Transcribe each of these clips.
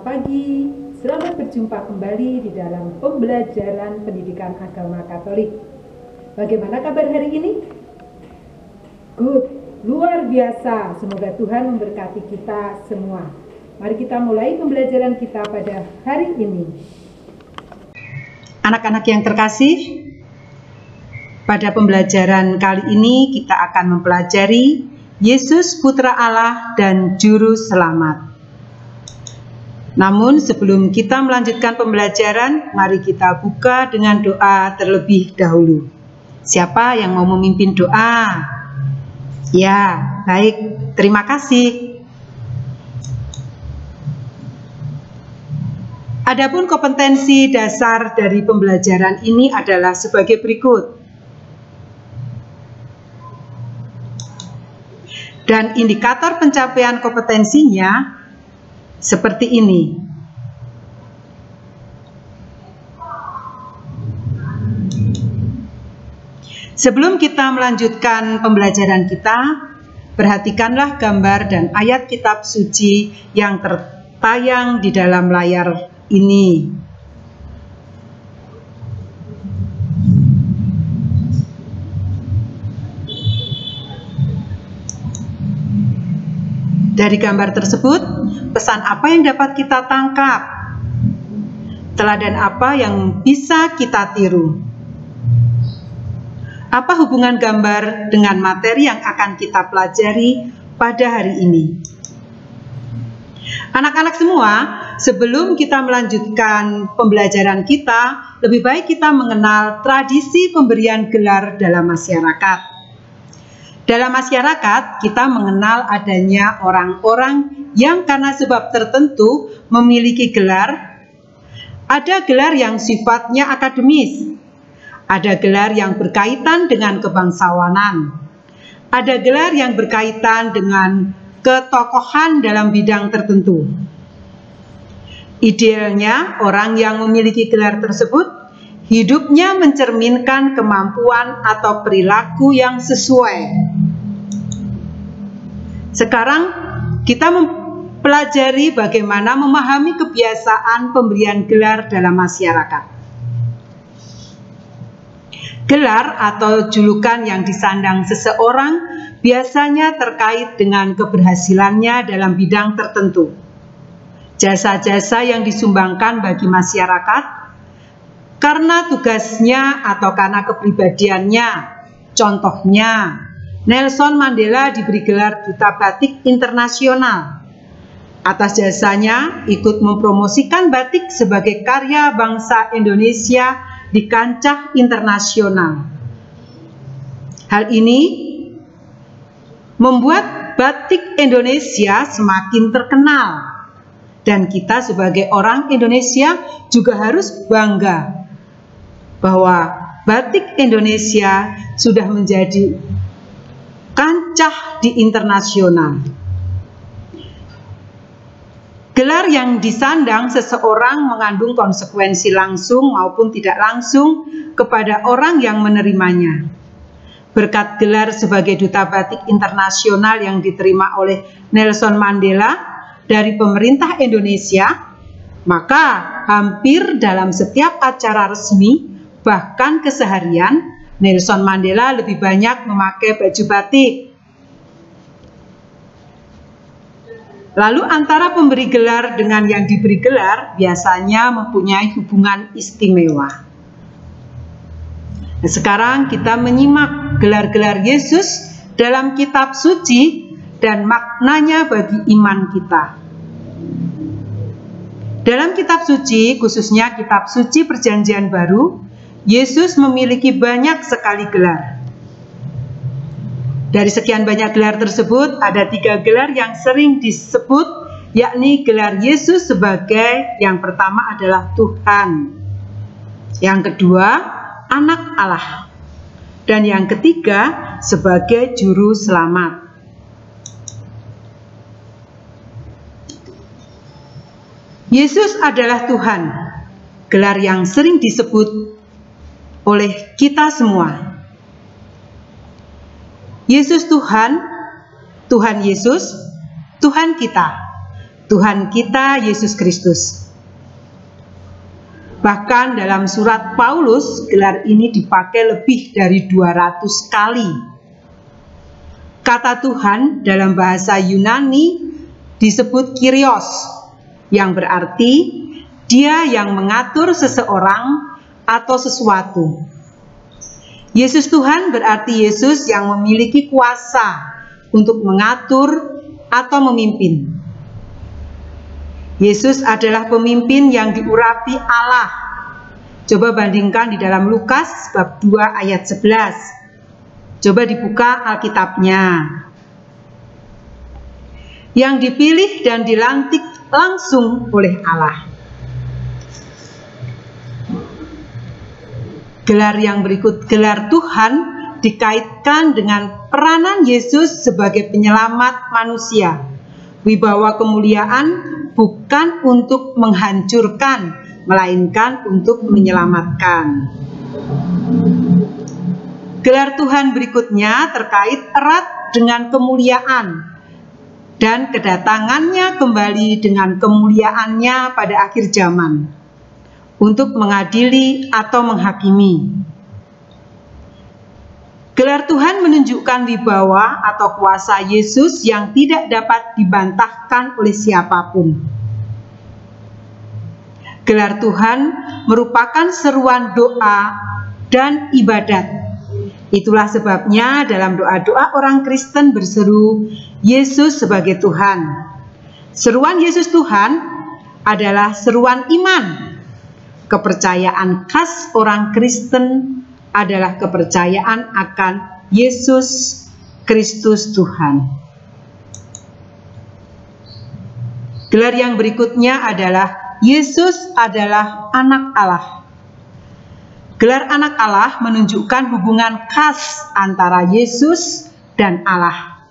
pagi, selamat berjumpa kembali di dalam pembelajaran pendidikan agama Katolik. Bagaimana kabar hari ini? Good, luar biasa. Semoga Tuhan memberkati kita semua. Mari kita mulai pembelajaran kita pada hari ini. Anak-anak yang terkasih, pada pembelajaran kali ini kita akan mempelajari Yesus Putra Allah dan Juru Selamat. Namun sebelum kita melanjutkan pembelajaran, mari kita buka dengan doa terlebih dahulu. Siapa yang mau memimpin doa? Ya, baik, terima kasih. Adapun kompetensi dasar dari pembelajaran ini adalah sebagai berikut. Dan indikator pencapaian kompetensinya seperti ini. Sebelum kita melanjutkan pembelajaran kita, perhatikanlah gambar dan ayat kitab suci yang tertayang di dalam layar ini. Dari gambar tersebut, pesan apa yang dapat kita tangkap? Teladan apa yang bisa kita tiru? Apa hubungan gambar dengan materi yang akan kita pelajari pada hari ini? Anak-anak semua, sebelum kita melanjutkan pembelajaran kita, lebih baik kita mengenal tradisi pemberian gelar dalam masyarakat. Dalam masyarakat, kita mengenal adanya orang-orang yang karena sebab tertentu memiliki gelar. Ada gelar yang sifatnya akademis, ada gelar yang berkaitan dengan kebangsawanan, ada gelar yang berkaitan dengan ketokohan dalam bidang tertentu. Idealnya, orang yang memiliki gelar tersebut hidupnya mencerminkan kemampuan atau perilaku yang sesuai. Sekarang kita mempelajari bagaimana memahami kebiasaan pemberian gelar dalam masyarakat. Gelar atau julukan yang disandang seseorang biasanya terkait dengan keberhasilannya dalam bidang tertentu. Jasa-jasa yang disumbangkan bagi masyarakat karena tugasnya atau karena kepribadiannya. Contohnya, Nelson Mandela diberi gelar Duta Batik Internasional. Atas jasanya ikut mempromosikan batik sebagai karya bangsa Indonesia di kancah internasional. Hal ini membuat batik Indonesia semakin terkenal. Dan kita sebagai orang Indonesia juga harus bangga bahwa batik Indonesia sudah menjadi kancah di internasional. Gelar yang disandang seseorang mengandung konsekuensi langsung maupun tidak langsung kepada orang yang menerimanya. Berkat gelar sebagai Duta Batik Internasional yang diterima oleh Nelson Mandela dari pemerintah Indonesia, maka hampir dalam setiap acara resmi, bahkan keseharian, Nelson Mandela lebih banyak memakai baju batik. Lalu antara pemberi gelar dengan yang diberi gelar biasanya mempunyai hubungan istimewa. Nah, sekarang kita menyimak gelar-gelar Yesus dalam kitab suci dan maknanya bagi iman kita. Dalam kitab suci, khususnya kitab suci Perjanjian Baru, Yesus memiliki banyak sekali gelar. Dari sekian banyak gelar tersebut, ada 3 gelar yang sering disebut, yakni gelar Yesus sebagai yang pertama adalah Tuhan, yang kedua Anak Allah, dan yang ketiga sebagai Juru Selamat. Yesus adalah Tuhan, gelar yang sering disebut oleh kita semua. Yesus Tuhan, Tuhan Yesus, Tuhan kita. Tuhan kita Yesus Kristus. Bahkan dalam surat Paulus, gelar ini dipakai lebih dari 200 kali. Kata Tuhan dalam bahasa Yunani disebut Kyrios, yang berarti Dia yang mengatur seseorang atau sesuatu. Yesus Tuhan berarti Yesus yang memiliki kuasa untuk mengatur atau memimpin. Yesus adalah pemimpin yang diurapi Allah. Coba bandingkan di dalam Lukas bab 2 ayat 11. Coba dibuka Alkitabnya. Yang dipilih dan dilantik langsung oleh Allah. Gelar yang berikut, gelar Tuhan, dikaitkan dengan peranan Yesus sebagai penyelamat manusia. Wibawa kemuliaan bukan untuk menghancurkan, melainkan untuk menyelamatkan. Gelar Tuhan berikutnya terkait erat dengan kemuliaan dan kedatangannya kembali dengan kemuliaannya pada akhir zaman untuk mengadili atau menghakimi. Gelar Tuhan menunjukkan wibawa atau kuasa Yesus yang tidak dapat dibantahkan oleh siapapun. Gelar Tuhan merupakan seruan doa dan ibadat. Itulah sebabnya dalam doa-doa orang Kristen berseru Yesus sebagai Tuhan. Seruan Yesus Tuhan adalah seruan iman. Kepercayaan khas orang Kristen adalah kepercayaan akan Yesus Kristus Tuhan. Gelar yang berikutnya adalah Yesus adalah anak Allah. Gelar anak Allah menunjukkan hubungan khas antara Yesus dan Allah.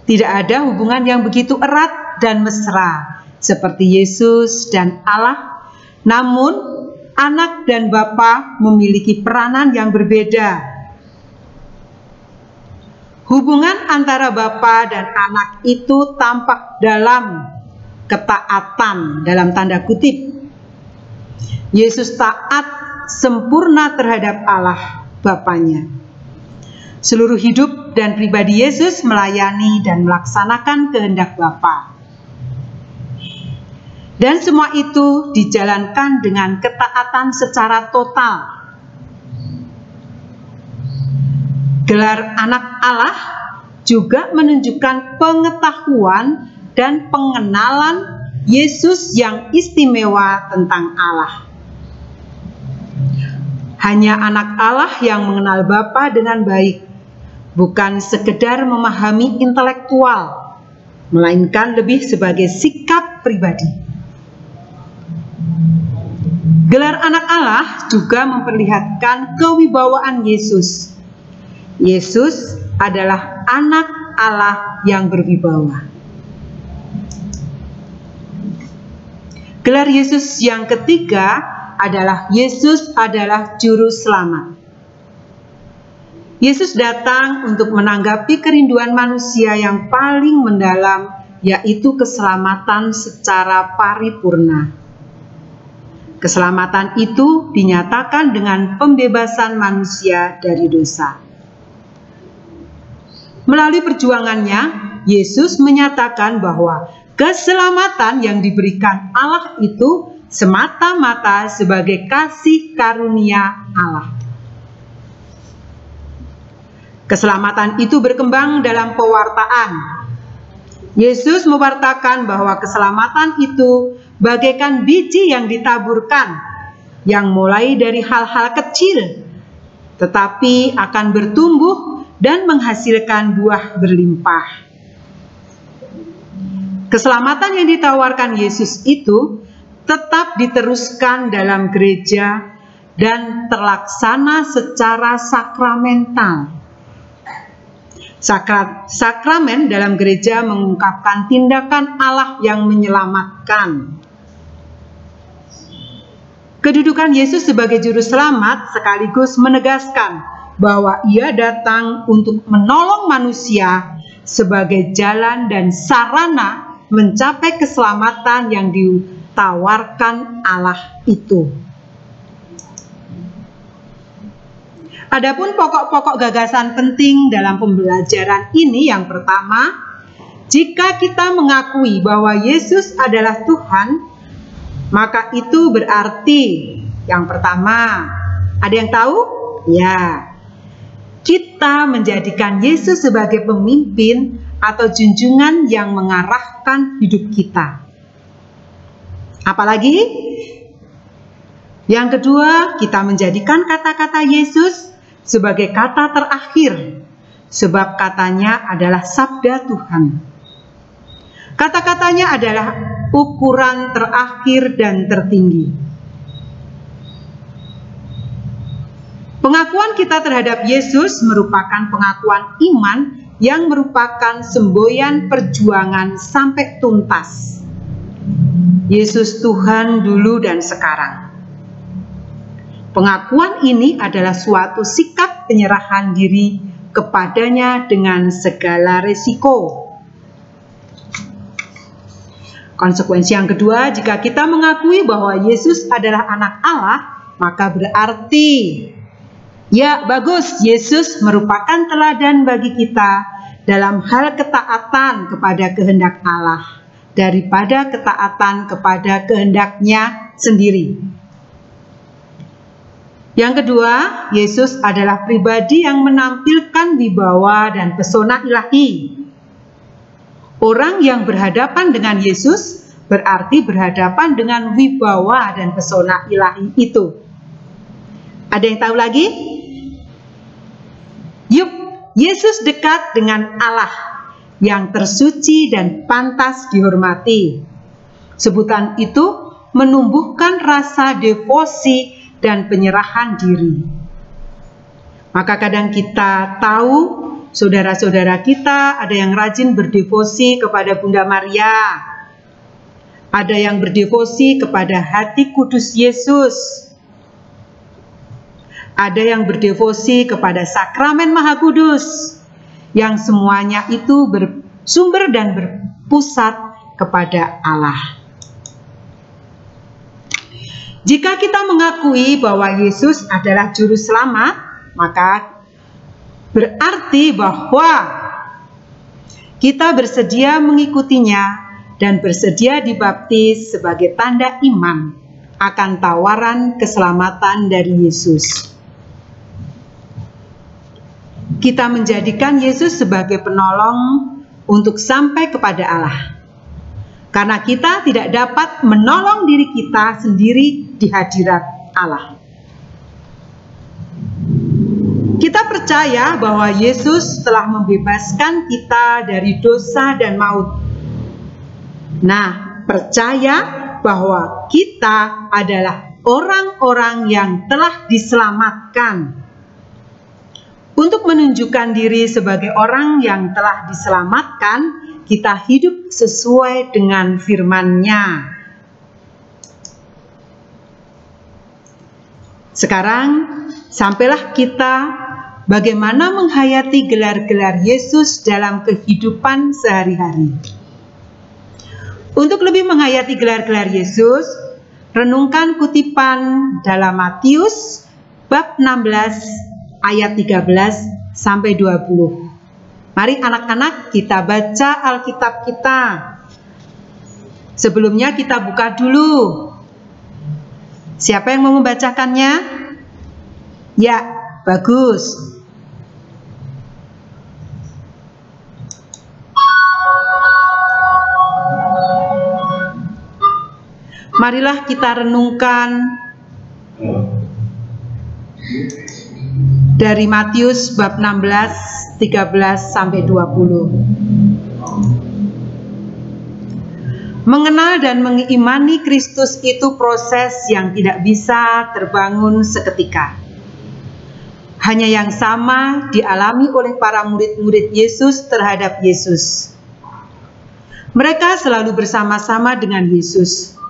Tidak ada hubungan yang begitu erat dan mesra seperti Yesus dan Allah, namun anak dan bapa memiliki peranan yang berbeda. Hubungan antara bapa dan anak itu tampak dalam ketaatan, dalam tanda kutip. Yesus taat sempurna terhadap Allah Bapanya. Seluruh hidup dan pribadi Yesus melayani dan melaksanakan kehendak Bapa. Dan semua itu dijalankan dengan ketaatan secara total. Gelar anak Allah juga menunjukkan pengetahuan dan pengenalan Yesus yang istimewa tentang Allah. Hanya anak Allah yang mengenal Bapa dengan baik, bukan sekedar memahami intelektual, melainkan lebih sebagai sikap pribadi. Gelar anak Allah juga memperlihatkan kewibawaan Yesus. Yesus adalah anak Allah yang berwibawa. Gelar Yesus yang ketiga adalah Yesus adalah juru selamat. Yesus datang untuk menanggapi kerinduan manusia yang paling mendalam, yaitu keselamatan secara paripurna. Keselamatan itu dinyatakan dengan pembebasan manusia dari dosa. Melalui perjuangannya, Yesus menyatakan bahwa keselamatan yang diberikan Allah itu semata-mata sebagai kasih karunia Allah. Keselamatan itu berkembang dalam pewartaan. Yesus mewartakan bahwa keselamatan itu bagaikan biji yang ditaburkan, yang mulai dari hal-hal kecil, tetapi akan bertumbuh dan menghasilkan buah berlimpah. Keselamatan yang ditawarkan Yesus itu tetap diteruskan dalam gereja dan terlaksana secara sakramental. Sakramen dalam gereja mengungkapkan tindakan Allah yang menyelamatkan. Kedudukan Yesus sebagai juru selamat sekaligus menegaskan bahwa Ia datang untuk menolong manusia sebagai jalan dan sarana mencapai keselamatan yang ditawarkan Allah itu. Adapun pokok-pokok gagasan penting dalam pembelajaran ini, yang pertama, jika kita mengakui bahwa Yesus adalah Tuhan, maka itu berarti yang pertama, ada yang tahu? Ya, kita menjadikan Yesus sebagai pemimpin atau junjungan yang mengarahkan hidup kita. Apalagi? Yang kedua, kita menjadikan kata-kata Yesus sebagai kata terakhir, sebab katanya adalah sabda Tuhan. Kata-katanya adalah ukuran terakhir dan tertinggi. Pengakuan kita terhadap Yesus merupakan pengakuan iman yang merupakan semboyan perjuangan sampai tuntas. Yesus Tuhan dulu dan sekarang. Pengakuan ini adalah suatu sikap penyerahan diri kepadanya dengan segala resiko. Konsekuensi yang kedua, jika kita mengakui bahwa Yesus adalah anak Allah, maka berarti, ya bagus, Yesus merupakan teladan bagi kita dalam hal ketaatan kepada kehendak Allah daripada ketaatan kepada kehendaknya sendiri. Yang kedua, Yesus adalah pribadi yang menampilkan wibawa dan pesona ilahi. Orang yang berhadapan dengan Yesus berarti berhadapan dengan wibawa dan pesona ilahi itu. Ada yang tahu lagi? Yuk, Yesus dekat dengan Allah yang tersuci dan pantas dihormati. Sebutan itu menumbuhkan rasa devosi dan penyerahan diri. Maka kadang kita tahu saudara-saudara kita ada yang rajin berdevosi kepada Bunda Maria, ada yang berdevosi kepada hati kudus Yesus, ada yang berdevosi kepada sakramen Maha Kudus, yang semuanya itu bersumber dan berpusat kepada Allah. Jika kita mengakui bahwa Yesus adalah juru selamat, maka berarti bahwa kita bersedia mengikutinya dan bersedia dibaptis sebagai tanda iman akan tawaran keselamatan dari Yesus. Kita menjadikan Yesus sebagai penolong untuk sampai kepada Allah. Karena kita tidak dapat menolong diri kita sendiri di hadirat Allah. Kita percaya bahwa Yesus telah membebaskan kita dari dosa dan maut. Nah, percaya bahwa kita adalah orang-orang yang telah diselamatkan. Untuk menunjukkan diri sebagai orang yang telah diselamatkan, kita hidup sesuai dengan firman-Nya. Sekarang, sampailah kita bagaimana menghayati gelar-gelar Yesus dalam kehidupan sehari-hari. Untuk lebih menghayati gelar-gelar Yesus, renungkan kutipan dalam Matius bab 16 ayat 13 sampai 20. Mari anak-anak kita baca Alkitab kita. Sebelumnya kita buka dulu. Siapa yang mau membacakannya? Ya, bagus. Marilah kita renungkan dari Matius bab 16 13 sampai 20. Mengenal dan mengimani Kristus itu proses yang tidak bisa terbangun seketika. Hanya yang sama dialami oleh para murid-murid Yesus terhadap Yesus. Mereka selalu bersama-sama dengan Yesus.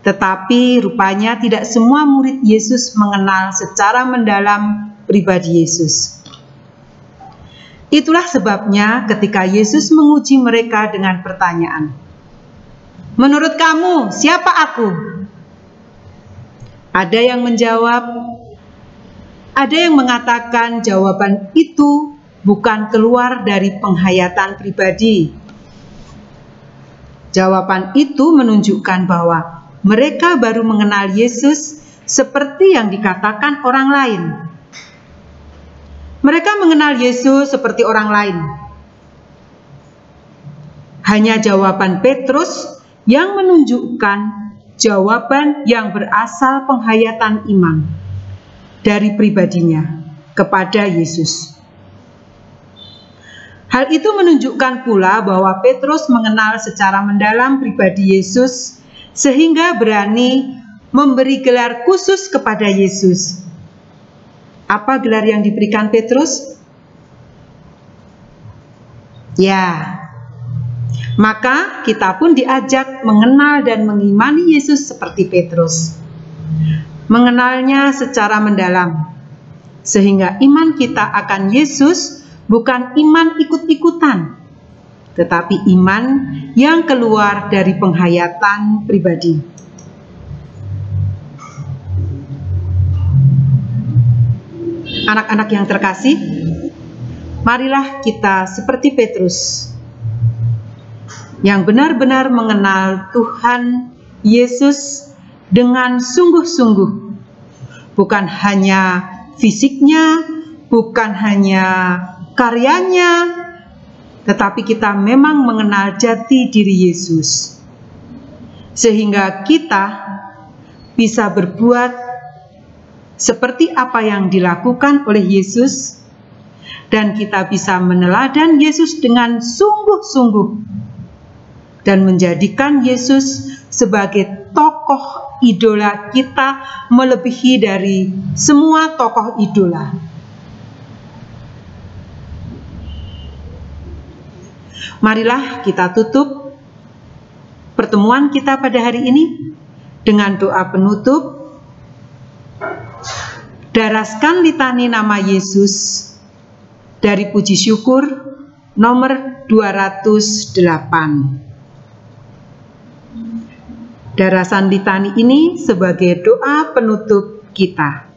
Tetapi rupanya tidak semua murid Yesus mengenal secara mendalam pribadi Yesus. Itulah sebabnya ketika Yesus menguji mereka dengan pertanyaan, "Menurut kamu, siapa aku?" Ada yang menjawab, ada yang mengatakan jawaban itu bukan keluar dari penghayatan pribadi. Jawaban itu menunjukkan bahwa mereka baru mengenal Yesus seperti yang dikatakan orang lain. Mereka mengenal Yesus seperti orang lain. Hanya jawaban Petrus yang menunjukkan jawaban yang berasal penghayatan iman dari pribadinya kepada Yesus. Hal itu menunjukkan pula bahwa Petrus mengenal secara mendalam pribadi Yesus sehingga berani memberi gelar khusus kepada Yesus. Apa gelar yang diberikan Petrus? Ya, maka kita pun diajak mengenal dan mengimani Yesus seperti Petrus. Mengenalnya secara mendalam, sehingga iman kita akan Yesus bukan iman ikut-ikutan, tetapi iman yang keluar dari penghayatan pribadi. Anak-anak yang terkasih, marilah kita seperti Petrus yang benar-benar mengenal Tuhan Yesus dengan sungguh-sungguh, bukan hanya fisiknya, bukan hanya karyanya, tetapi kita memang mengenal jati diri Yesus, sehingga kita bisa berbuat seperti apa yang dilakukan oleh Yesus, dan kita bisa meneladan Yesus dengan sungguh-sungguh dan menjadikan Yesus sebagai tokoh idola kita melebihi dari semua tokoh idola. Marilah kita tutup pertemuan kita pada hari ini dengan doa penutup. Daraskan litani nama Yesus dari puji syukur nomor 208. Darasan litani ini sebagai doa penutup kita.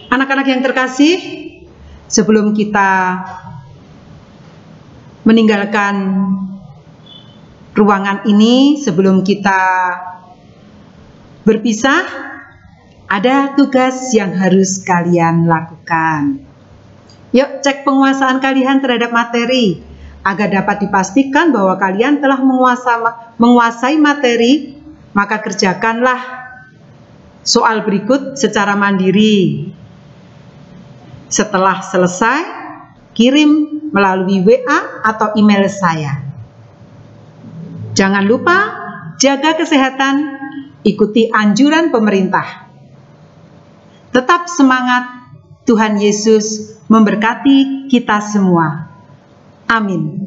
Anak-anak yang terkasih, sebelum kita meninggalkan ruangan ini, sebelum kita berpisah, ada tugas yang harus kalian lakukan. Yuk cek penguasaan kalian terhadap materi, agar dapat dipastikan bahwa kalian telah menguasai materi, maka kerjakanlah soal berikut secara mandiri. Setelah selesai, kirim melalui WA atau email saya. Jangan lupa jaga kesehatan, ikuti anjuran pemerintah. Tetap semangat, Tuhan Yesus memberkati kita semua. Amin.